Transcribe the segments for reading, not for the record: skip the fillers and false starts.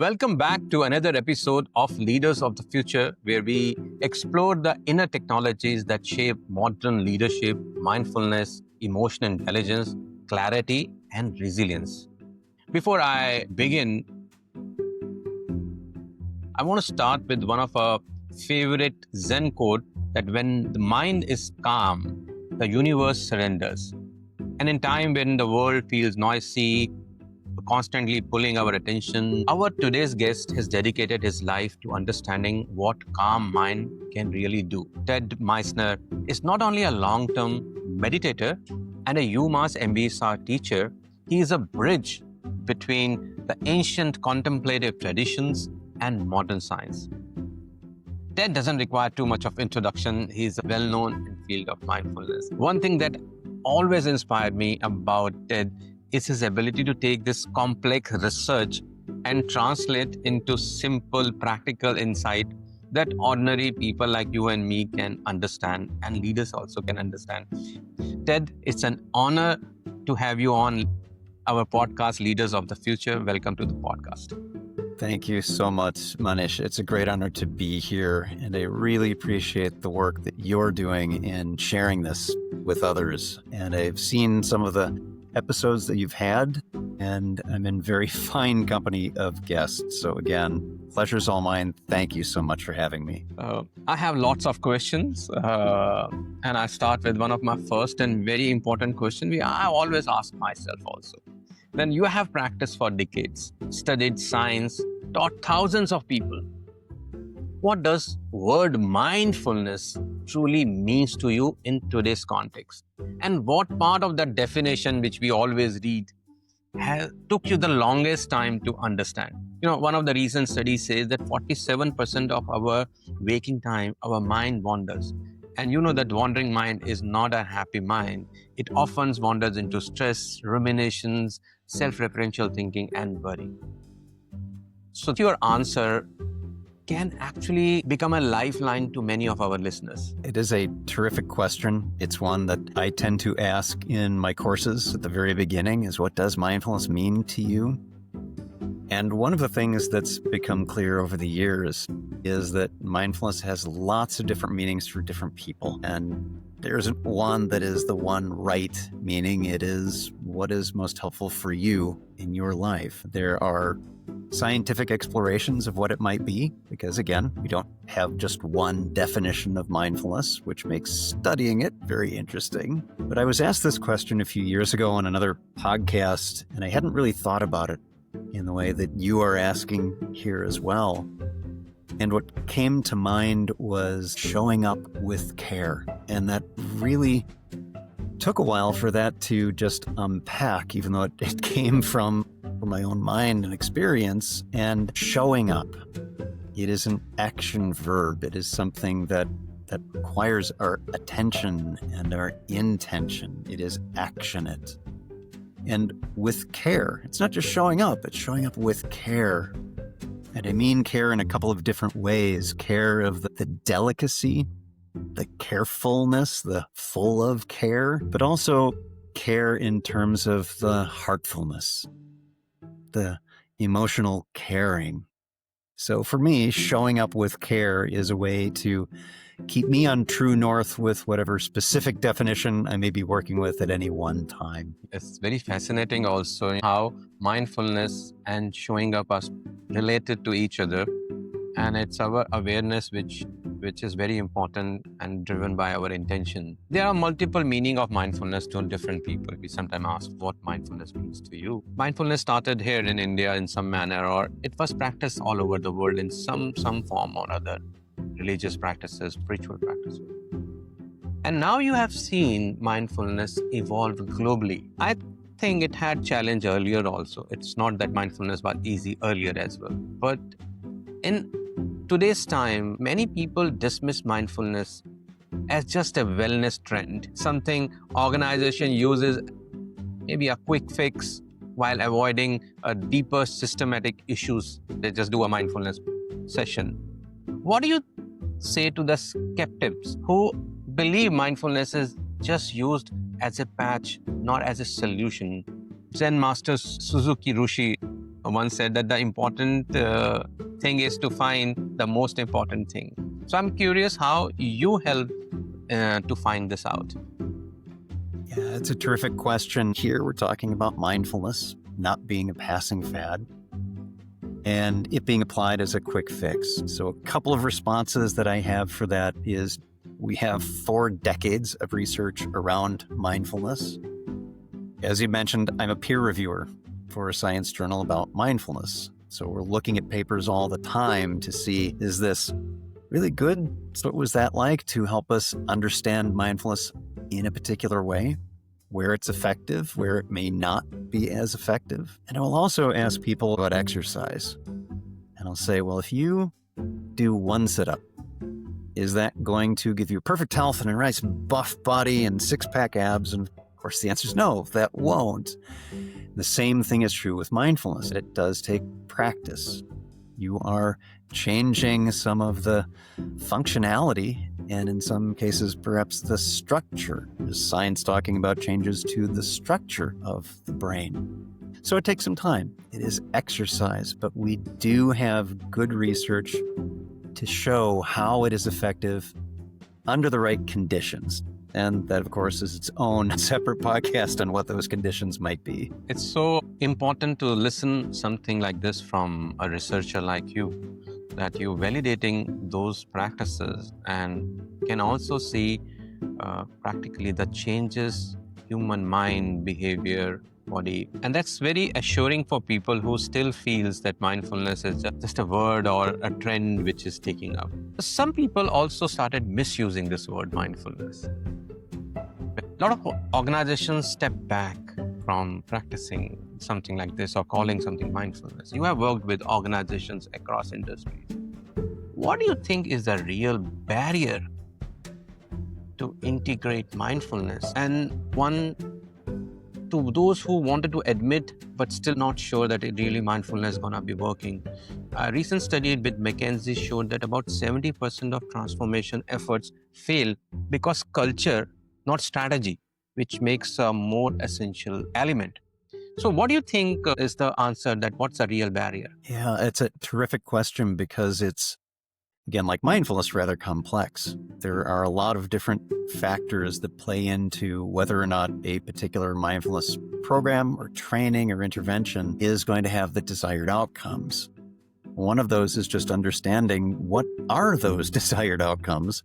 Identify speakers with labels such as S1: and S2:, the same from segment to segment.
S1: Welcome back to another episode of Leaders of the Future, where we explore the inner technologies that shape modern leadership, mindfulness, emotional intelligence, clarity, and resilience. Before I begin, I want to start with one of our favorite Zen quote that when the mind is calm, the universe surrenders. And in time when the world feels noisy, constantly pulling our attention, our today's guest has dedicated his life to understanding what calm mind can really do. Ted Meissner is not only a long-term meditator and a UMass MBSR teacher, he is a bridge between the ancient contemplative traditions and modern science. Ted doesn't require too much of introduction. He's well known in the field of mindfulness. One thing that always inspired me about Ted is his ability to take this complex research and translate into simple, practical insight that ordinary people like you and me can understand, and leaders also can understand. Ted, it's an honor to have you on our podcast, Leaders of the Future. Welcome to the podcast.
S2: Thank you so much, Manish. It's a great honor to be here, and I really appreciate the work that you're doing in sharing this with others. And I've seen some of the episodes that you've had, and I'm in very fine company of guests. So again, pleasure's all mine. Thank you so much for having me.
S1: I have lots of questions, and I start with one of my first and very important question. I always ask myself also. When you have practiced for decades, studied science, taught thousands of people, what does word mindfulness truly means to you in today's context? And what part of that definition, which we always read, took you the longest time to understand? One of the recent studies says that 47% of our waking time, our mind wanders. And you know that wandering mind is not a happy mind. It often wanders into stress, ruminations, self-referential thinking, and worry. So your answer can actually become a lifeline to many of our listeners.
S2: It is a terrific question. It's one that I tend to ask in my courses at the very beginning is, what does mindfulness mean to you? And one of the things that's become clear over the years is that mindfulness has lots of different meanings for different people. And there isn't one that is the one right meaning. It is what is most helpful for you in your life. There are scientific explorations of what it might be, because again, we don't have just one definition of mindfulness, which makes studying it very interesting. But I was asked this question a few years ago on another podcast, and I hadn't really thought about it in the way that you are asking here as well. And what came to mind was showing up with care. And that really took a while for that to just unpack, even though it came from my own mind and experience. And showing up, it is an action verb. It is something that requires our attention and our intention. It is actionate. And with care. It's not just showing up, it's showing up with care. And I mean care in a couple of different ways. Care of the delicacy, the carefulness, the full of care, but also care in terms of the heartfulness, the emotional caring. So for me, showing up with care is a way to keep me on true north with whatever specific definition I may be working with at any one time.
S1: It's very fascinating also how mindfulness and showing up are related to each other. And it's our awareness which is very important and driven by our intention. There are multiple meanings of mindfulness to different people. We sometimes ask what mindfulness means to you. Mindfulness started here in India in some manner, or it was practiced all over the world in some form or other. Religious practices, spiritual practices. And now you have seen mindfulness evolve globally. I think it had challenge earlier also. It's not that mindfulness was easy earlier as well. But in today's time, many people dismiss mindfulness as just a wellness trend, something organization uses, maybe a quick fix while avoiding a deeper systematic issues. They just do a mindfulness session. What do you say to the skeptics who believe mindfulness is just used as a patch, not as a solution? Zen master Suzuki Roshi once said that the important thing is to find the most important thing. So I'm curious how you help to find this out.
S2: Yeah, it's a terrific question. Here we're talking about mindfulness not being a passing fad and it being applied as a quick fix. So a couple of responses that I have for that is we have 4 decades of research around mindfulness. As you mentioned, I'm a peer reviewer for a science journal about mindfulness. So we're looking at papers all the time to see, is this really good? So what was that like to help us understand mindfulness in a particular way, where it's effective, where it may not be as effective? And I will also ask people about exercise. And I'll say, well, if you do 1 sit-up, is that going to give you perfect health and a nice buff body and 6-pack abs? And of course, the answer is no, that won't. The same thing is true with mindfulness. It does take practice. You are changing some of the functionality and in some cases, perhaps the structure. There's science talking about changes to the structure of the brain. So it takes some time. It is exercise, but we do have good research to show how it is effective under the right conditions. And that, of course, is its own separate podcast on what those conditions might be.
S1: It's so important to listen something like this from a researcher like you, that you're validating those practices and can also see practically the changes human mind, behavior, body. And that's very assuring for people who still feels that mindfulness is just a word or a trend which is taking up. Some people also started misusing this word mindfulness. A lot of organizations step back from practicing something like this or calling something mindfulness. You have worked with organizations across industries. What do you think is the real barrier to integrate mindfulness? And one, to those who wanted to admit but still not sure that really mindfulness is going to be working. A recent study with McKinsey showed that about 70% of transformation efforts fail because culture, not strategy, which makes a more essential element. So what do you think is the answer that what's the real barrier?
S2: Yeah, it's a terrific question because it's, again, like mindfulness, rather complex. There are a lot of different factors that play into whether or not a particular mindfulness program or training or intervention is going to have the desired outcomes. One of those is just understanding what are those desired outcomes,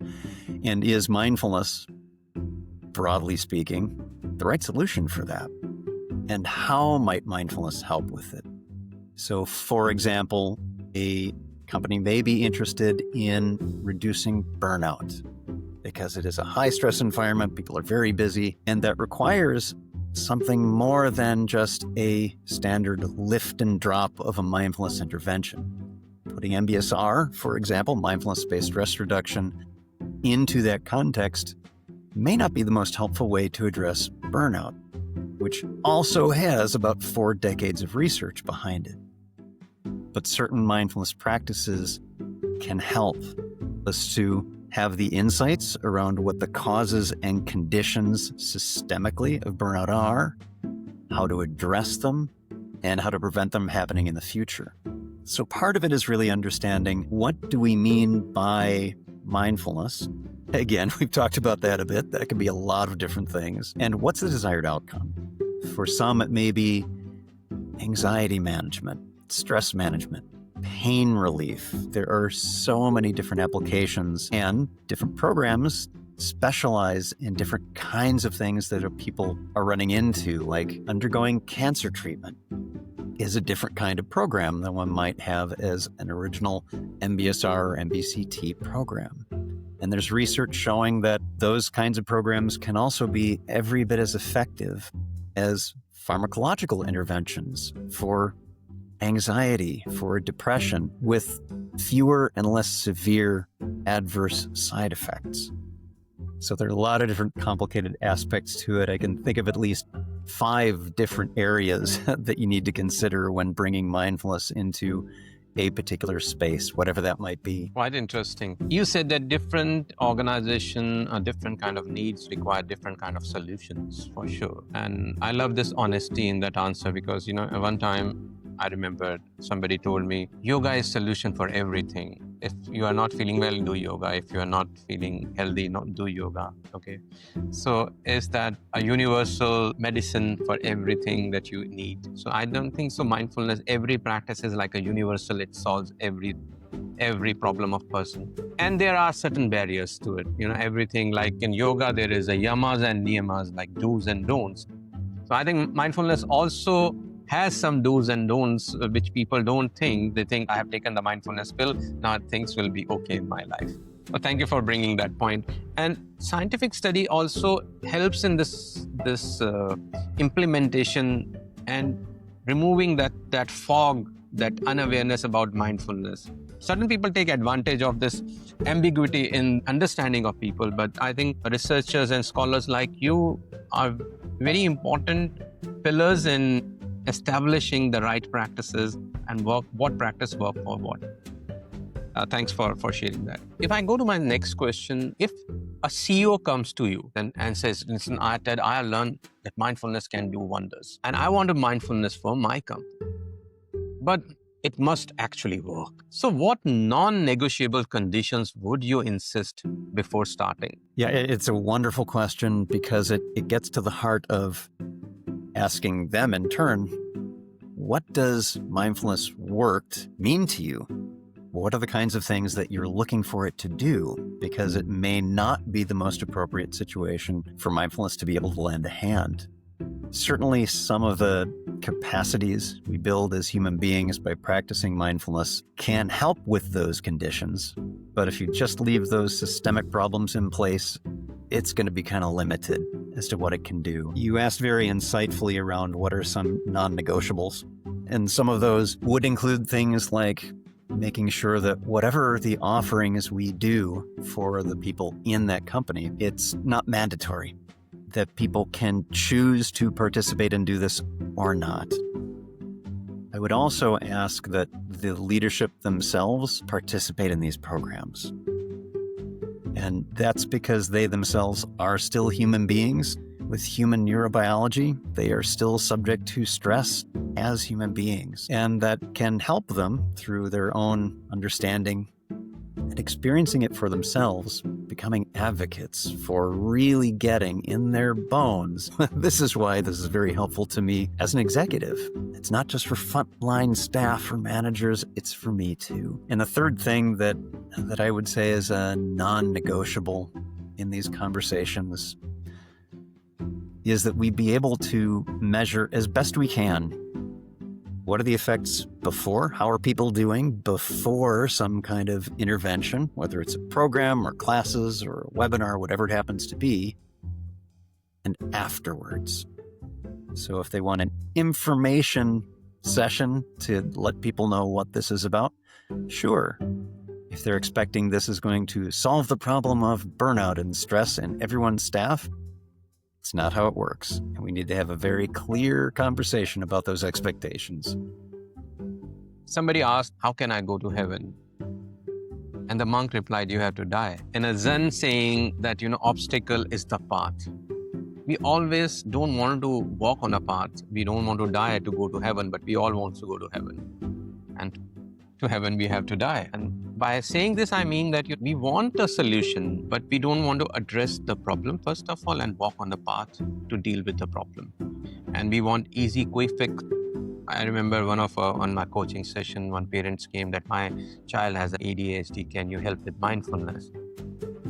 S2: and is mindfulness, broadly speaking, the right solution for that? And how might mindfulness help with it? So, for example, a company may be interested in reducing burnout because it is a high-stress environment, people are very busy, and that requires something more than just a standard lift and drop of a mindfulness intervention. Putting MBSR, for example, mindfulness-based stress reduction, into that context may not be the most helpful way to address burnout, which also has about 4 decades of research behind it. But certain mindfulness practices can help us to have the insights around what the causes and conditions systemically of burnout are, how to address them, and how to prevent them happening in the future. So part of it is really understanding, what do we mean by mindfulness? Again, we've talked about that a bit. That can be a lot of different things. And what's the desired outcome? For some, it may be anxiety management, stress management, pain relief. There are so many different applications, and different programs specialize in different kinds of things that people are running into, like undergoing cancer treatment is a different kind of program than one might have as an original MBSR or MBCT program. And there's research showing that those kinds of programs can also be every bit as effective as pharmacological interventions for anxiety, for depression, with fewer and less severe adverse side effects. So there are a lot of different complicated aspects to it. I can think of at least 5 different areas that you need to consider when bringing mindfulness into a particular space, whatever that might be.
S1: Quite interesting. You said that different organization or different kind of needs require different kind of solutions, for sure. And I love this honesty in that answer because, at one time I remember somebody told me, yoga is solution for everything. If you are not feeling well, do yoga. If you are not feeling healthy, not do yoga. Okay. So is that a universal medicine for everything that you need? So I don't think so. Mindfulness, every practice is like a universal. It solves every problem of person. And there are certain barriers to it. Everything like in yoga, there is a yamas and niyamas, like do's and don'ts. So I think mindfulness also has some do's and don'ts, which people don't think. They think, I have taken the mindfulness pill, now things will be okay in my life. Well, thank you for bringing that point. And scientific study also helps in this implementation and removing that fog, that unawareness about mindfulness. Certain people take advantage of this ambiguity in understanding of people, but I think researchers and scholars like you are very important pillars in establishing the right practices and what practice work for what. Thanks for sharing that. If I go to my next question, if a CEO comes to you and says, listen, Ted, I learned that mindfulness can do wonders, and I want a mindfulness for my company, but it must actually work. So what non-negotiable conditions would you insist before starting?
S2: Yeah, it's a wonderful question because it gets to the heart of asking them in turn, what does mindfulness worked mean to you? What are the kinds of things that you're looking for it to do? Because it may not be the most appropriate situation for mindfulness to be able to lend a hand. Certainly, some of the capacities we build as human beings by practicing mindfulness can help with those conditions. But if you just leave those systemic problems in place, it's going to be kind of limited as to what it can do. You asked very insightfully around what are some non-negotiables. And some of those would include things like making sure that whatever the offerings we do for the people in that company, it's not mandatory. That people can choose to participate and do this or not. I would also ask that the leadership themselves participate in these programs. And that's because they themselves are still human beings with human neurobiology. They are still subject to stress as human beings. And that can help them through their own understanding and experiencing it for themselves, becoming advocates for really getting in their bones. This is why this is very helpful to me as an executive. It's not just for frontline staff or managers, it's for me too. And the third thing that I would say is a non-negotiable in these conversations is that we be able to measure as best we can what are the effects before? How are people doing before some kind of intervention, whether it's a program or classes or a webinar, whatever it happens to be, and afterwards. So if they want an information session to let people know what this is about, sure. If they're expecting this is going to solve the problem of burnout and stress in everyone's staff, it's not how it works. And we need to have a very clear conversation about those expectations.
S1: Somebody asked, how can I go to heaven? And the monk replied, you have to die. In a Zen saying that, obstacle is the path. We always don't want to walk on a path. We don't want to die to go to heaven, but we all want to go to heaven. And to heaven, we have to die. And by saying this, I mean that we want a solution, but we don't want to address the problem, first of all, and walk on the path to deal with the problem. And we want easy, quick fix. I remember on my coaching session, one parents came that my child has ADHD. Can you help with mindfulness?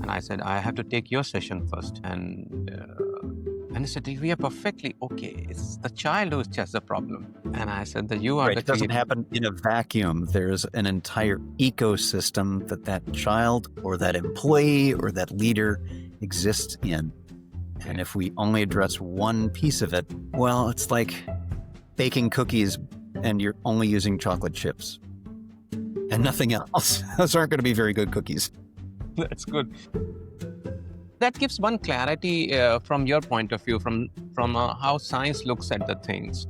S1: And I said, I have to take your session first. And he said, we are perfectly okay. It's the child who's just the problem. And I said that you are
S2: Right, it doesn't happen in a vacuum. There's an entire ecosystem that child or that employee or that leader exists in. And if we only address one piece of it, well, it's like baking cookies and you're only using chocolate chips and nothing else. Those aren't going to be very good cookies.
S1: That's good. That gives one clarity from your point of view, from how science looks at the things.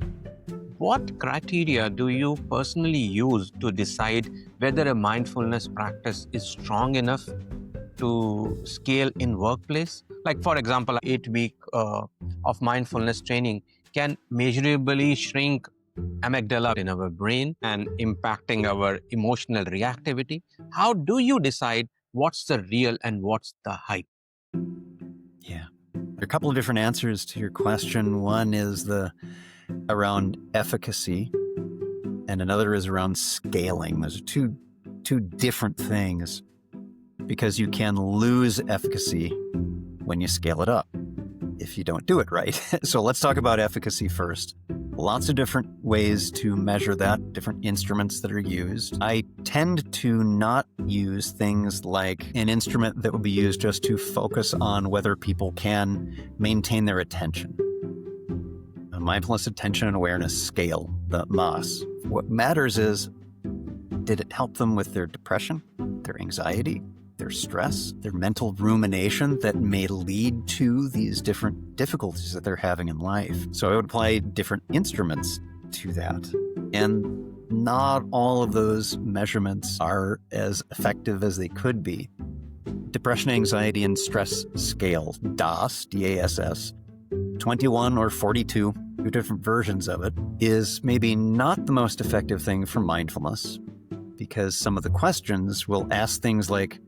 S1: What criteria do you personally use to decide whether a mindfulness practice is strong enough to scale in workplace? Like, for example, 8 week of mindfulness training can measurably shrink amygdala in our brain and impacting our emotional reactivity. How do you decide what's the real and what's the hype?
S2: Yeah. There are a couple of different answers to your question. One is around efficacy, and another is around scaling. Those are two different things, because you can lose efficacy when you scale it up if you don't do it right. So let's talk about efficacy first. Lots of different ways to measure that, different instruments that are used. I tend to not use things like an instrument that would be used just to focus on whether people can maintain their attention. A mindfulness attention and awareness scale, the MAS. What matters is, did it help them with their depression, their anxiety, their stress, their mental rumination that may lead to these different difficulties that they're having in life? So I would apply different instruments to that. And not all of those measurements are as effective as they could be. Depression, anxiety, and stress scale, DASS, D-A-S-S, 21 or 42, two different versions of it, is maybe not the most effective thing for mindfulness, because some of the questions will ask things like,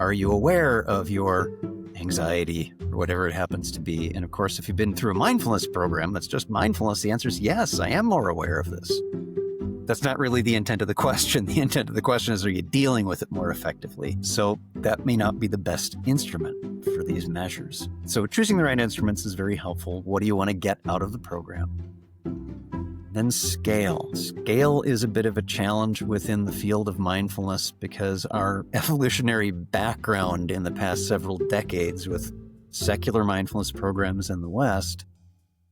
S2: are you aware of your anxiety or whatever it happens to be? And of course, if you've been through a mindfulness program that's just mindfulness, the answer is yes, I am more aware of this. That's not really the intent of the question. The intent of the question is, are you dealing with it more effectively? So that may not be the best instrument for these measures. So choosing the right instruments is very helpful. What do you want to get out of the program? Then scale. Scale is a bit of a challenge within the field of mindfulness because our evolutionary background in the past several decades with secular mindfulness programs in the West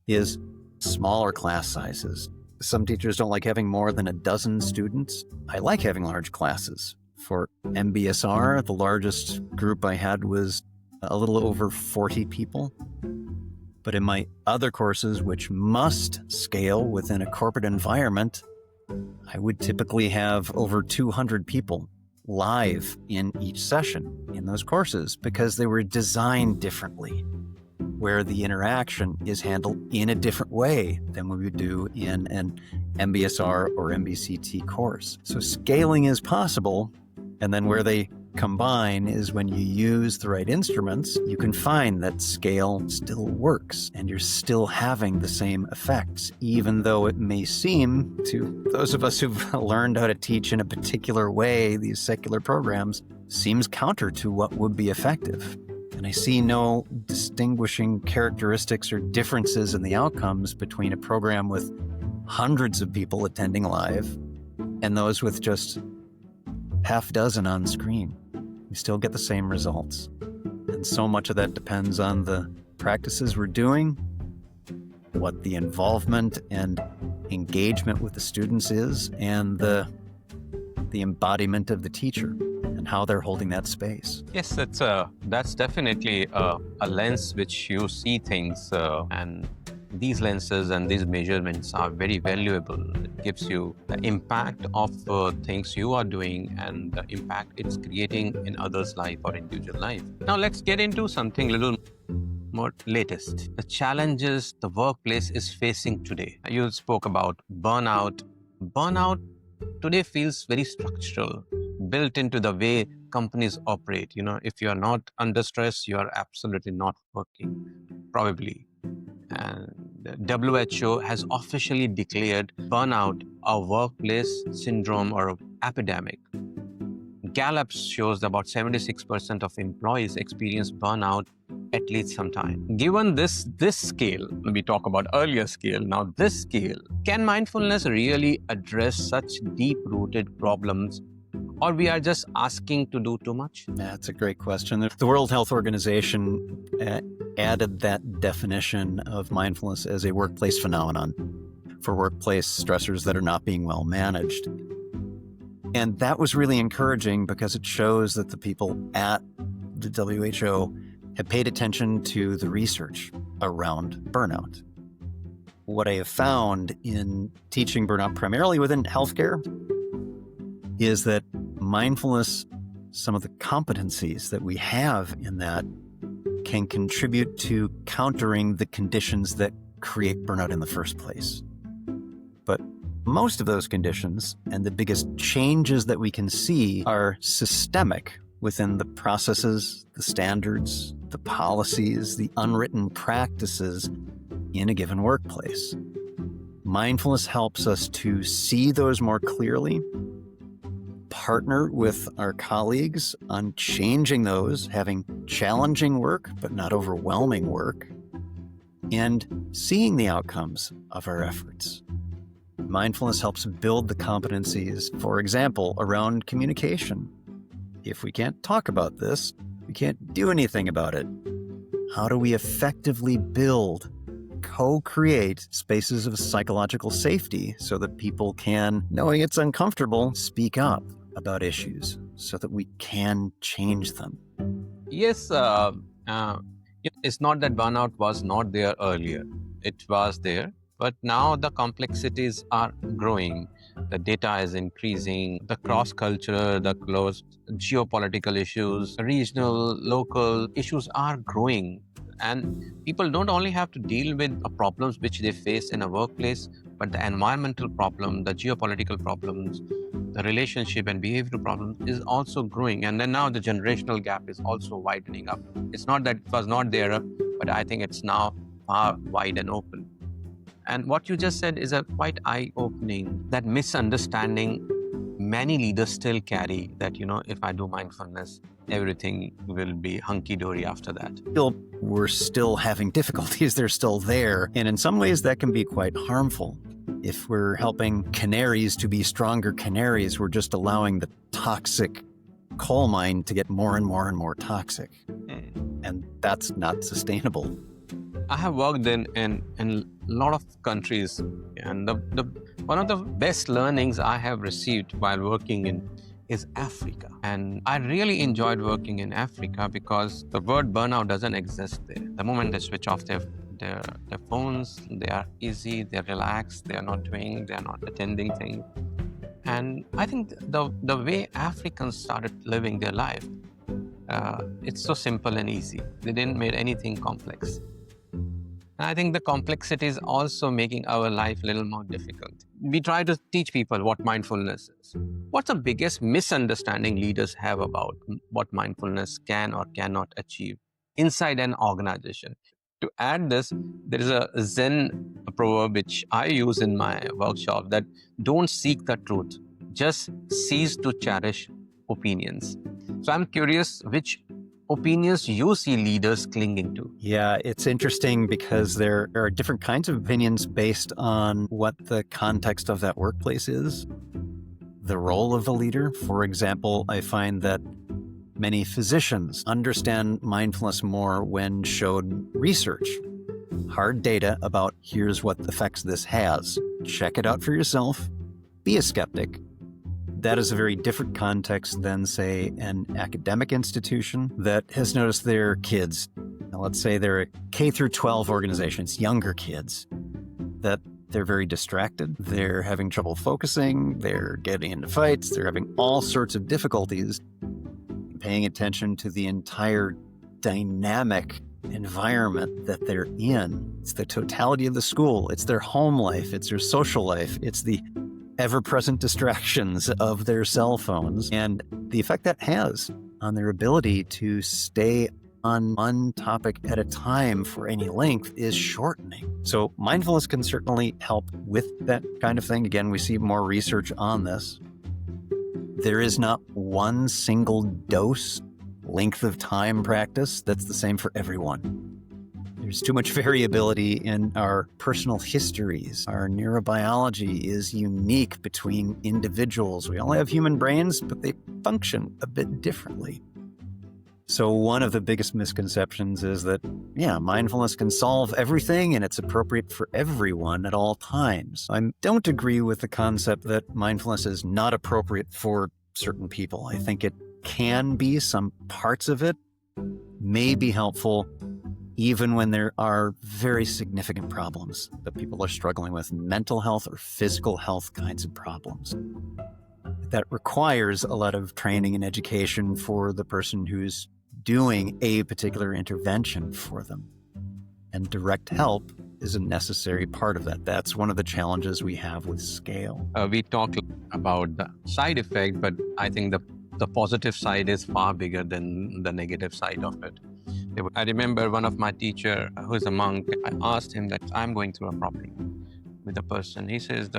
S2: is smaller class sizes. Some teachers don't like having more than a dozen students. I like having large classes. For MBSR, the largest group I had was a little over 40 people. But in my other courses, which must scale within a corporate environment, I would typically have over 200 people live in each session in those courses because they were designed differently, where the interaction is handled in a different way than we would do in an MBSR or MBCT course. So scaling is possible, and then where they combine is when you use the right instruments, you can find that scale still works and you're still having the same effects, even though it may seem to those of us who've learned how to teach in a particular way, these secular programs, seems counter to what would be effective. And I see no distinguishing characteristics or differences in the outcomes between a program with hundreds of people attending live and those with just half dozen on screen. You still get the same results. And so much of that depends on the practices we're doing, what the involvement and engagement with the students is, and the embodiment of the teacher and how they're holding that space.
S1: Yes, that's definitely a lens which you see things, and these lenses and these measurements are very valuable. It gives you the impact of things you are doing and the impact it's creating in others' life or individual life. Now let's get into something a little more latest. The challenges the workplace is facing today. You spoke about burnout. Burnout today feels very structural, built into the way companies operate. You know, if you're not under stress, you are absolutely not working, probably. And the WHO has officially declared burnout a workplace syndrome or epidemic. Gallup shows that about 76% of employees experience burnout at least sometime. Given this scale, we talk about earlier scale, now this scale, can mindfulness really address such deep-rooted problems, or we are just asking to do too much?
S2: That's a great question. The World Health Organization added that definition of mindfulness as a workplace phenomenon for workplace stressors that are not being well managed. And that was really encouraging because it shows that the people at the WHO have paid attention to the research around burnout. What I have found in teaching burnout primarily within healthcare is that mindfulness, some of the competencies that we have in that, can contribute to countering the conditions that create burnout in the first place. But most of those conditions and the biggest changes that we can see are systemic within the processes, the standards, the policies, the unwritten practices in a given workplace. Mindfulness helps us to see those more clearly, partner with our colleagues on changing those, having challenging work, but not overwhelming work, and seeing the outcomes of our efforts. Mindfulness helps build the competencies, for example, around communication. If we can't talk about this, we can't do anything about it. How do we effectively build, co-create spaces of psychological safety so that people can, knowing it's uncomfortable, speak up about issues so that we can change them?
S1: Yes, it's not that burnout was not there earlier. It was there, but now the complexities are growing. The data is increasing, the cross-culture, the close geopolitical issues, regional, local issues are growing. And people don't only have to deal with problems which they face in a workplace, but the environmental problem, the geopolitical problems, the relationship and behavioral problems is also growing. And then now the generational gap is also widening up. It's not that it was not there, but I think it's now far wide and open. And what you just said is a quite eye-opening, that misunderstanding many leaders still carry, that, if I do mindfulness, everything will be hunky-dory after that.
S2: We're still having difficulties. They're still there. And in some ways, that can be quite harmful. If we're helping canaries to be stronger canaries, we're just allowing the toxic coal mine to get more and more and more toxic. And that's not sustainable.
S1: I have worked in a lot of countries, and one of the best learnings I have received while working in is Africa. And I really enjoyed working in Africa because the word burnout doesn't exist there. The moment they switch off their phones, they are easy, they're relaxed, they're not attending things. And I think the way Africans started living their life, it's so simple and easy. They didn't make anything complex. And I think the complexity is also making our life a little more difficult. We try to teach people what mindfulness is. What's the biggest misunderstanding leaders have about what mindfulness can or cannot achieve inside an organization? To add this, there is a Zen proverb which I use in my workshop, that don't seek the truth, just cease to cherish opinions. So I'm curious which opinions you see leaders clinging to.
S2: Yeah, it's interesting because there are different kinds of opinions based on what the context of that workplace is, the role of the leader. For example, I find that many physicians understand mindfulness more when showed research, hard data about here's what effects this has. Check it out for yourself. Be a skeptic. That is a very different context than, say, an academic institution that has noticed their kids, now let's say they're a K through 12 organization, it's younger kids, that they're very distracted, they're having trouble focusing, they're getting into fights, they're having all sorts of difficulties paying attention to the entire dynamic environment that they're in. It's the totality of the school, it's their home life, it's their social life, it's the ever-present distractions of their cell phones, and the effect that has on their ability to stay on one topic at a time for any length is shortening. So mindfulness can certainly help with that kind of thing. Again, we see more research on this. There is not one single dose, length of time practice that's the same for everyone. There's too much variability in our personal histories. Our neurobiology is unique between individuals. We all have human brains, but they function a bit differently. So one of the biggest misconceptions is that, mindfulness can solve everything and it's appropriate for everyone at all times. I don't agree with the concept that mindfulness is not appropriate for certain people. I think it can be, some parts of it may be helpful, even when there are very significant problems that people are struggling with, mental health or physical health kinds of problems. That requires a lot of training and education for the person who's doing a particular intervention for them. And direct help is a necessary part of that. That's one of the challenges we have with scale.
S1: We talked about the side effect, but I think the positive side is far bigger than the negative side of it. I remember one of my teacher who's a monk, I asked him that I'm going through a problem with a person. He says,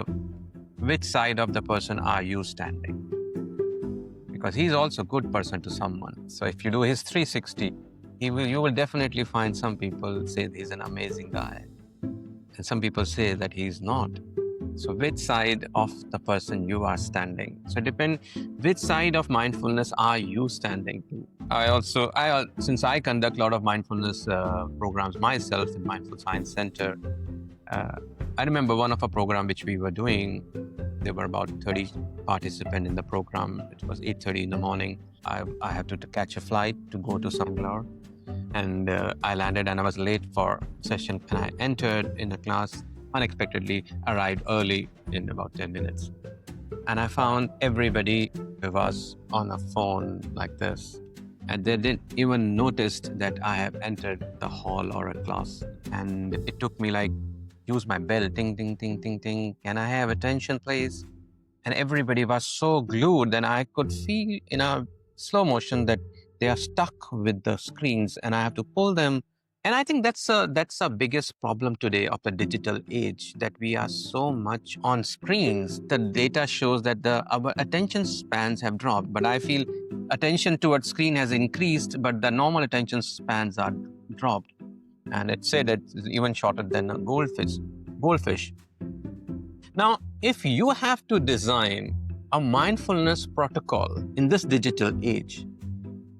S1: which side of the person are you standing? Because he's also a good person to someone. So if you do his 360, you will definitely find some people say he's an amazing guy. And some people say that he's not. So which side of the person you are standing? So depend, which side of mindfulness are you standing to? Since I conduct a lot of mindfulness programs myself in Mindful Science Center, I remember one of a program which we were doing, there were about 30 participants in the program. It was 8:30 in the morning. I had to catch a flight to go to Bangalore. And I landed and I was late for session. And I entered in the class, unexpectedly arrived early in about 10 minutes. And I found everybody was on a phone like this. And they didn't even notice that I have entered the hall or a class. And it took me use my bell, ting, ting, ting, ting, ting. Can I have attention, please? And everybody was so glued that I could feel in a slow motion that they are stuck with the screens and I have to pull them. And I think that's a biggest problem today of the digital age, that we are so much on screens. The data shows that our attention spans have dropped, but I feel attention towards screen has increased, but the normal attention spans are dropped. And it's said that it's even shorter than a goldfish. Now, if you have to design a mindfulness protocol in this digital age,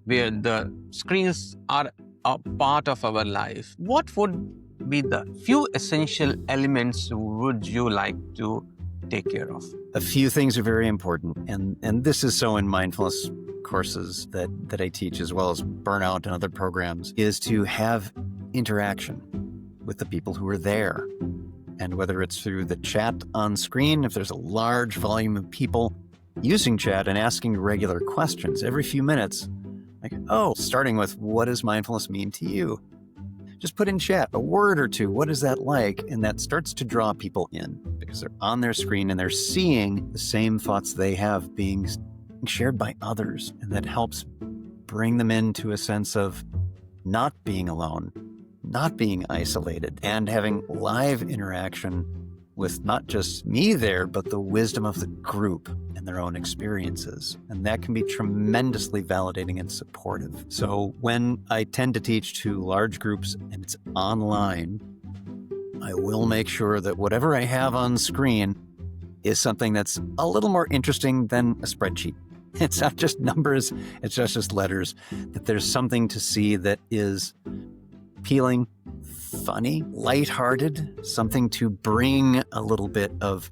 S1: where the screens are a part of our life, what would be the few essential elements would you like to take care of?
S2: A few things are very important, and this is so in mindfulness courses that I teach, as well as burnout and other programs, is to have interaction with the people who are there. And whether it's through the chat on screen, if there's a large volume of people using chat and asking regular questions every few minutes, starting with, what does mindfulness mean to you? Just put in chat a word or two. What is that like? And that starts to draw people in because they're on their screen and they're seeing the same thoughts they have being shared by others. And that helps bring them into a sense of not being alone, not being isolated, and having live interaction with not just me there, but the wisdom of the group and their own experiences. And that can be tremendously validating and supportive. So when I tend to teach to large groups and it's online, I will make sure that whatever I have on screen is something that's a little more interesting than a spreadsheet. It's not just numbers, it's just letters, that there's something to see that is appealing, funny, lighthearted, something to bring a little bit of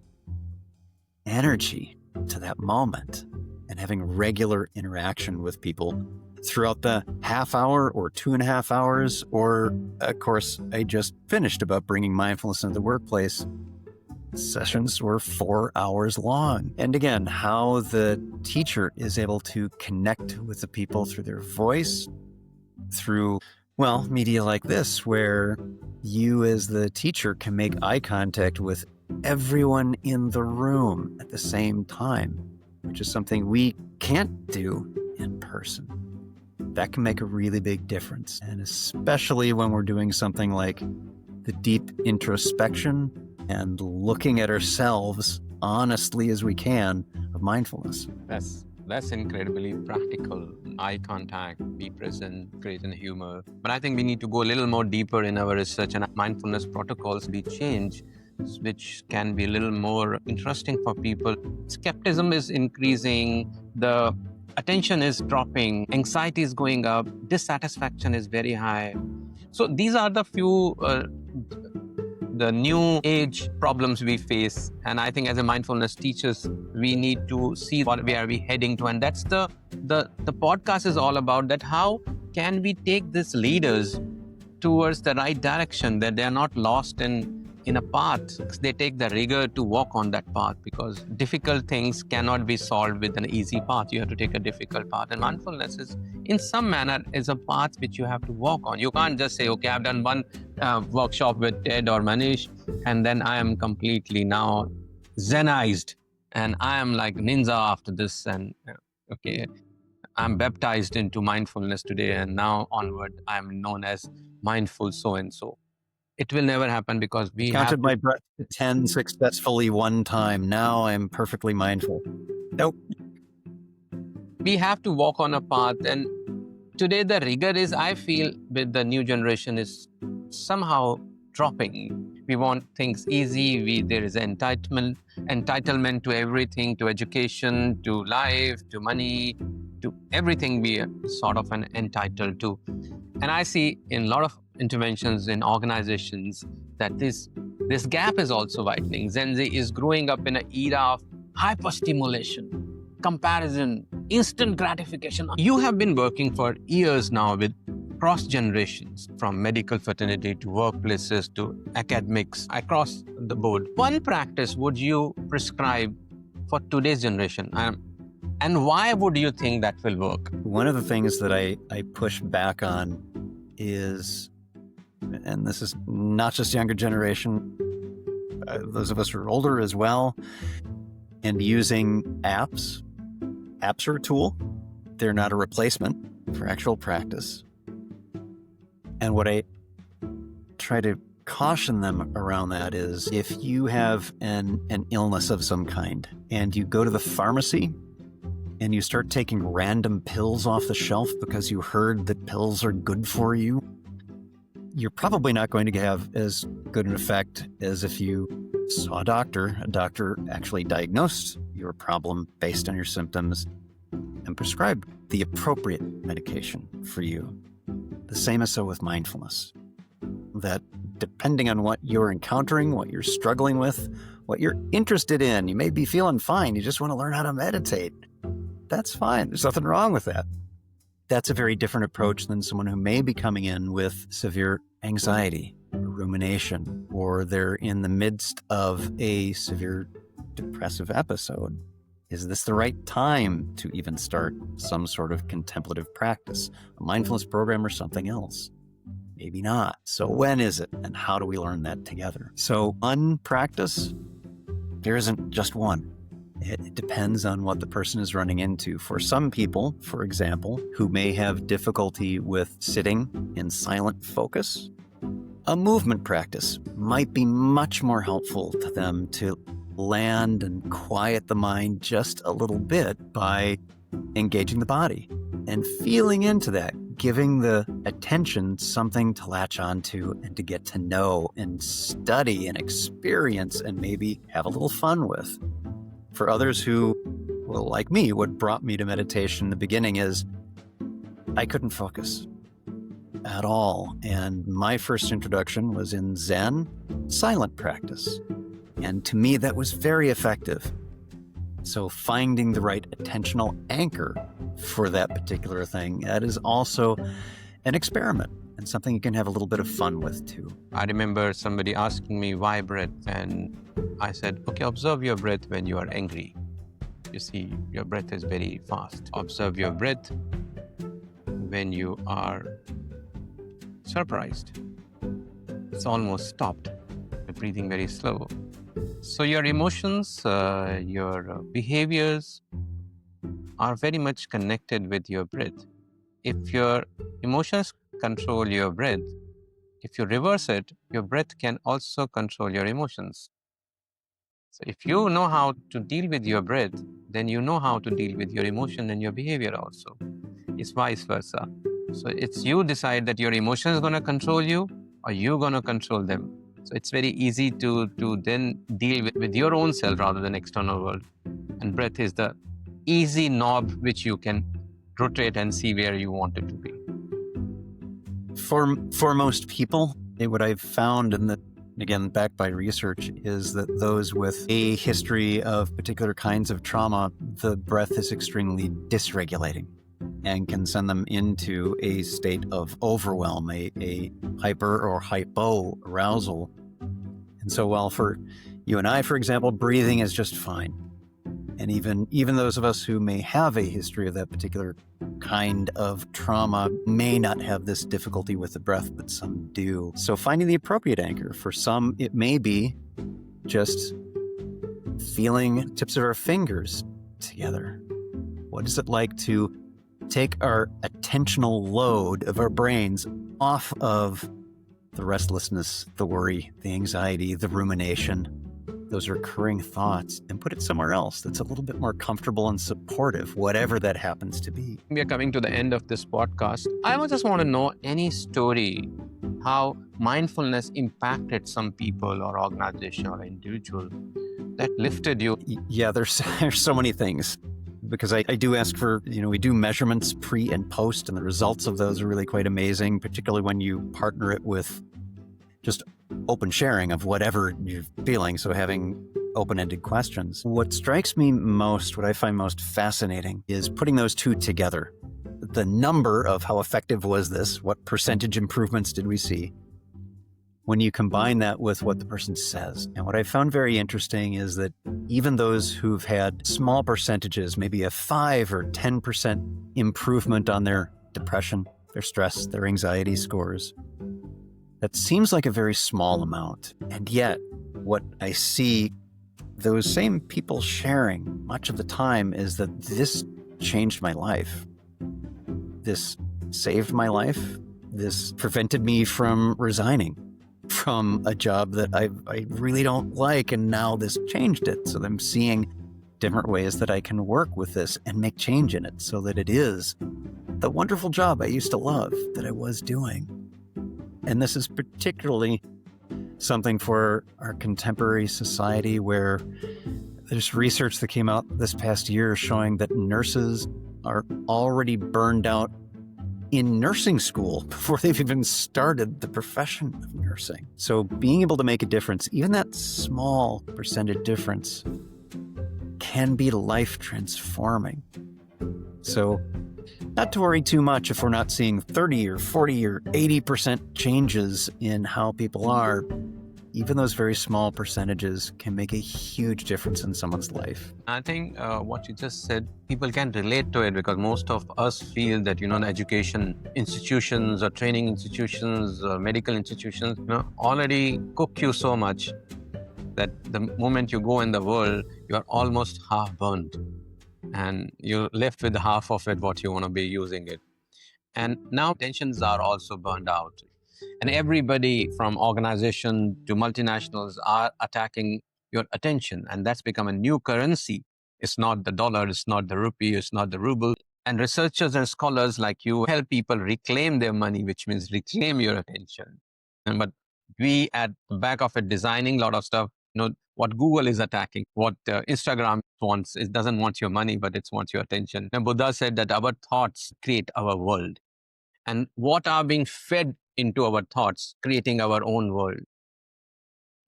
S2: energy to that moment, and having regular interaction with people throughout the half hour or 2.5 hours, or a course I just finished about bringing mindfulness into the workplace. Sessions were 4 hours long. And again, how the teacher is able to connect with the people through their voice, through media like this, where you as the teacher can make eye contact with everyone in the room at the same time, which is something we can't do in person. That can make a really big difference. And especially when we're doing something like the deep introspection and looking at ourselves honestly as we can of mindfulness.
S1: That's incredibly practical. Eye contact, be present, create humor. But I think we need to go a little more deeper in our research, and mindfulness protocols we change, which can be a little more interesting for people. Skepticism is increasing, the attention is dropping, anxiety is going up, dissatisfaction is very high. So these are the few the new age problems we face. And I think as a mindfulness teachers, we need to see where are we heading to. And that's the podcast is all about, that how can we take these leaders towards the right direction, that they're not lost in in a path. They take the rigor to walk on that path, because difficult things cannot be solved with an easy path. You have to take a difficult path. And mindfulness is, in some manner, is a path which you have to walk on. You can't just say, okay, I've done one workshop with Ted or Manish, and then I am completely now Zenized, and I am like ninja after this, and okay, I'm baptized into mindfulness today, and now onward, I'm known as mindful so-and-so. It will never happen, because we
S2: Counted my breath to 10 successfully one time. Now I'm perfectly mindful. Nope.
S1: We have to walk on a path. And today the rigor is, I feel, with the new generation is somehow dropping. We want things easy. There is entitlement to everything, to education, to life, to money, to everything we are sort of entitled to. And I see in a lot of interventions in organizations that this gap is also widening. Gen Z is growing up in an era of hyperstimulation, comparison, instant gratification. You have been working for years now with cross generations, from medical fraternity to workplaces to academics, across the board. One practice would you prescribe for today's generation? And why would you think that will work?
S2: One of the things that I push back on is, and this is not just younger generation, those of us who are older as well, and using apps. Apps are a tool. They're not a replacement for actual practice. And what I try to caution them around that is, if you have an illness of some kind and you go to the pharmacy and you start taking random pills off the shelf because you heard that pills are good for you, you're probably not going to have as good an effect as if you saw a doctor actually diagnosed your problem based on your symptoms and prescribed the appropriate medication for you. The same is so with mindfulness. That depending on what you're encountering, what you're struggling with, what you're interested in, you may be feeling fine, you just want to learn how to meditate. That's fine. There's nothing wrong with that. That's a very different approach than someone who may be coming in with severe anxiety, or rumination, or they're in the midst of a severe depressive episode. Is this the right time to even start some sort of contemplative practice, a mindfulness program, or something else? Maybe not. So when is it, and how do we learn that together? So unpractice, there isn't just one. It depends on what the person is running into. For some people, for example, who may have difficulty with sitting in silent focus, a movement practice might be much more helpful to them to land and quiet the mind just a little bit by engaging the body and feeling into that, giving the attention something to latch onto and to get to know and study and experience and maybe have a little fun with. For others who, well, like me, what brought me to meditation in the beginning is I couldn't focus at all. And my first introduction was in Zen silent practice. And to me, that was very effective. So finding the right attentional anchor for that particular thing, that is also an experiment and something you can have a little bit of fun with too.
S1: I remember somebody asking me why breath, and I said, okay, observe your breath when you are angry. You see, your breath is very fast. Observe your breath when you are surprised. It's almost stopped. You're breathing very slow. So your emotions, your behaviors are very much connected with your breath. If your emotions control your breath, if you reverse it, your breath can also control your emotions. So if you know how to deal with your breath, then you know how to deal with your emotion and your behavior also. It's vice versa. So it's you decide that your emotion is going to control you or you're going to control them. So it's very easy to then deal with your own self rather than external world. And breath is the easy knob which you can rotate and see where you want it to be.
S2: For most people, what I've found, and again, backed by research, is that those with a history of particular kinds of trauma, the breath is extremely dysregulating and can send them into a state of overwhelm, a hyper or hypo arousal. And so while for you and I, for example, breathing is just fine. And even those of us who may have a history of that particular kind of trauma may not have this difficulty with the breath, but some do. So finding the appropriate anchor. For some, it may be just feeling tips of our fingers together. What is it like to take our attentional load of our brains off of the restlessness, the worry, the anxiety, the rumination, those recurring thoughts, and put it somewhere else that's a little bit more comfortable and supportive, whatever that happens to be.
S1: We are coming to the end of this podcast. I just want to know any story, how mindfulness impacted some people or organization or individual that lifted you.
S2: Yeah, there's so many things. Because I do ask for, we do measurements pre and post, and the results of those are really quite amazing, particularly when you partner it with just open sharing of whatever you're feeling. So having open-ended questions. What strikes me most, what I find most fascinating, is putting those two together. The number of how effective was this? What percentage improvements did we see? When you combine that with what the person says. And what I found very interesting is that even those who've had small percentages, maybe a 5 or 10% improvement on their depression, their stress, their anxiety scores, that seems like a very small amount. And yet, what I see those same people sharing much of the time is that this changed my life. This saved my life. This prevented me from resigning from a job that I really don't like, and now this changed it. So I'm seeing different ways that I can work with this and make change in it so that it is the wonderful job I used to love that I was doing. And this is particularly something for our contemporary society, where there's research that came out this past year showing that nurses are already burned out in nursing school before they've even started the profession of nursing. So being able to make a difference, even that small percentage difference, can be life transforming. So not to worry too much if we're not seeing 30 or 40 or 80% changes in how people are. Even those very small percentages can make a huge difference in someone's life.
S1: I think what you just said, people can relate to it, because most of us feel that, education institutions or training institutions or medical institutions, already cook you so much that the moment you go in the world, you are almost half burnt. And you're left with half of it, what you want to be using it. And now tensions are also burned out. And everybody from organization to multinationals are attacking your attention. And that's become a new currency. It's not the dollar, it's not the rupee, it's not the ruble. And researchers and scholars like you help people reclaim their money, which means reclaim your attention. But we at the back of it designing a lot of stuff, what Google is attacking, what Instagram wants. It doesn't want your money, but it wants your attention. And Buddha said that our thoughts create our world. And what are being fed into our thoughts, creating our own world.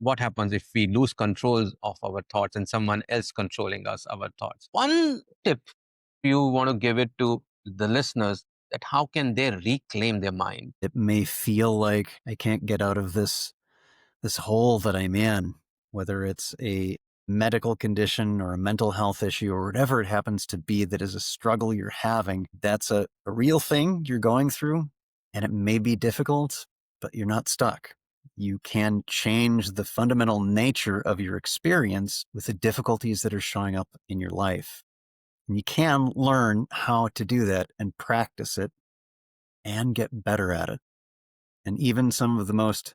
S1: What happens if we lose control of our thoughts and someone else controlling our thoughts? One tip you want to give it to the listeners, that how can they reclaim their mind?
S2: It may feel like I can't get out of this hole that I'm in, whether it's a medical condition or a mental health issue or whatever it happens to be that is a struggle you're having. That's a real thing you're going through, and it may be difficult, but you're not stuck. You can change the fundamental nature of your experience with the difficulties that are showing up in your life. And you can learn how to do that and practice it and get better at it. And even some of the most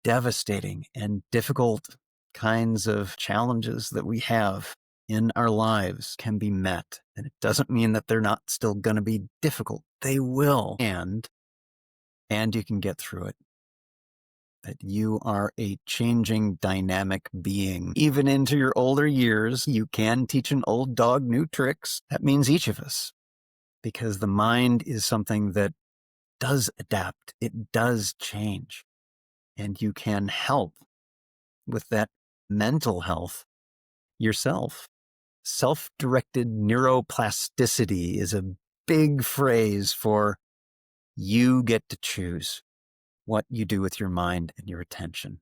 S2: devastating and difficult kinds of challenges that we have in our lives can be met. And it doesn't mean that they're not still going to be difficult. They will. And you can get through it. That you are a changing, dynamic being. Even into your older years, you can teach an old dog new tricks. That means each of us. Because the mind is something that does adapt. It does change. And you can help with that mental health yourself. Self-directed neuroplasticity is a big phrase for you get to choose what you do with your mind and your attention.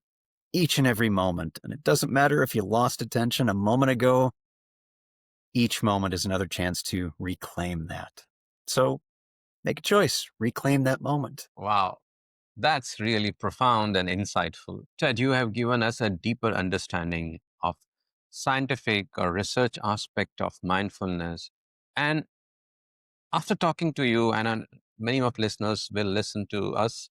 S2: each and every moment. And it doesn't matter if you lost attention a moment ago, each moment is another chance to reclaim that. So make a choice, reclaim that moment.
S1: Wow. That's really profound and insightful. Ted, you have given us a deeper understanding of scientific or research aspect of mindfulness. And after talking to you, and many of listeners will listen to us,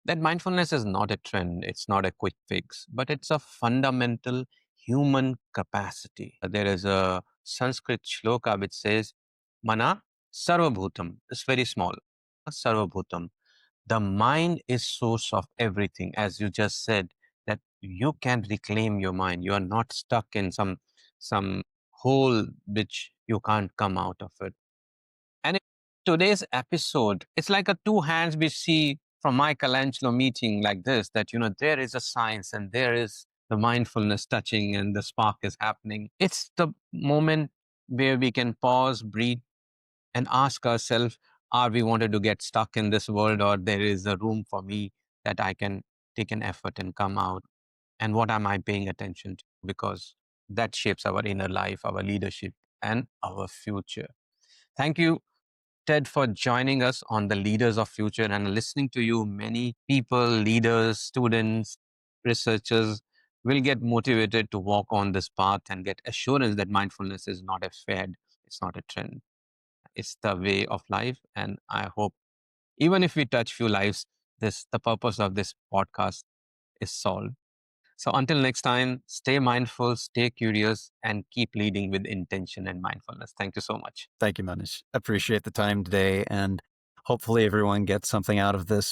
S1: that mindfulness is not a trend, it's not a quick fix, but it's a fundamental human capacity. There is a Sanskrit shloka which says, Mana Sarvabhutam. It's very small. Sarvabhutam. The mind is source of everything, as you just said, that you can reclaim your mind. You are not stuck in some hole which you can't come out of it. And in today's episode, it's like a two hands we see from Michelangelo meeting like this, that, there is a science and there is the mindfulness touching and the spark is happening. It's the moment where we can pause, breathe, and ask ourselves, are we wanted to get stuck in this world, or there is a room for me that I can take an effort and come out? And what am I paying attention to? Because that shapes our inner life, our leadership, and our future. Thank you, Ted, for joining us on the Leaders of Future. And listening to you, many people, leaders, students, researchers will get motivated to walk on this path and get assurance that mindfulness is not a fad, it's not a trend, it's the way of life. And I hope, even if we touch few lives, the purpose of this podcast is solved. So until next time, stay mindful, stay curious, and keep leading with intention and mindfulness. Thank you so much.
S2: Thank you, Manish. Appreciate the time today, and hopefully everyone gets something out of this.